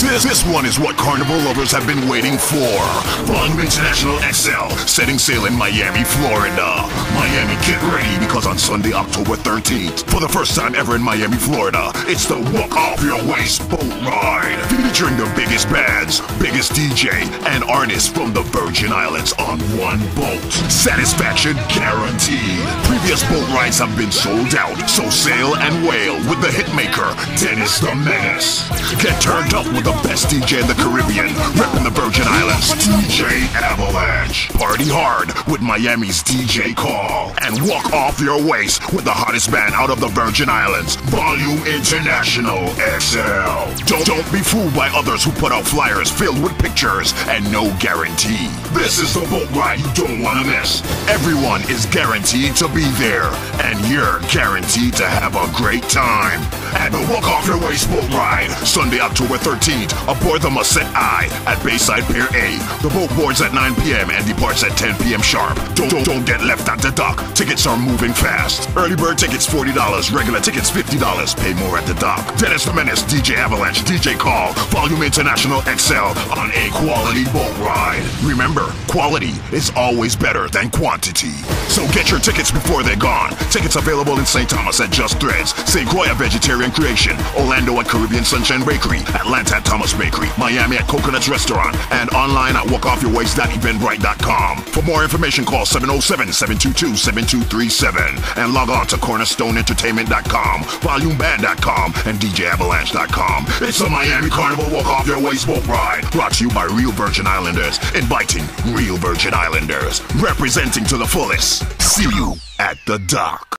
This one is what carnival lovers have been waiting for. Volume International XL, setting sail in Miami, Florida. Miami, get ready, because on Sunday, October 13th, for the first time ever in Miami, Florida, it's the Walk Off Your Waist boat ride, featuring the biggest bands, biggest DJ, and artists from the Virgin Islands on one boat. Satisfaction guaranteed. Previous boat rides have been sold out, so sail and whale with the hitmaker, Dennis the Menace. Get turned up with the best DJ in the Caribbean, repping the Virgin Islands, DJ Avalanche. Party hard with Miami's DJ Call, and walk off your waist with the hottest band out of the Virgin Islands, Volume International XL. Don't be fooled by others who put out flyers filled with pictures and no guarantee. This is the boat ride you don't want to miss. Everyone is guaranteed to be there, and you're guaranteed to have a great time. At the Walk Off Your Waist boat ride, Sunday, October 13th, aboard the Musset Eye at Bayside Pier A. The boat boards at 9 p.m. and departs at 10 p.m. sharp. Don't get left at the dock. Tickets are moving fast. Early bird tickets $40, regular tickets $50. Pay more at the dock. Dennis the Menace, DJ Avalanche, DJ Call, Volume International XL on a quality boat ride. Remember, quality is always better than quantity. So get your tickets before they're gone. Tickets available in St. Thomas at Just Threads, St. Croix at Vegetarian Creation, Orlando at Caribbean Sunshine Bakery, Atlanta at Thomas Bakery, Miami at Coconuts Restaurant, and online at walkoffyourwaist.eventbrite.com. For more information, call 707-722-7237 and log on to cornerstoneentertainment.com, volumeband.com, and djavalanche.com. It's the Miami Carnival Walk Off Your Waist boat ride, brought to you by Real Virgin Islanders, inviting Real Virgin Islanders, representing to the fullest. See you at the dock.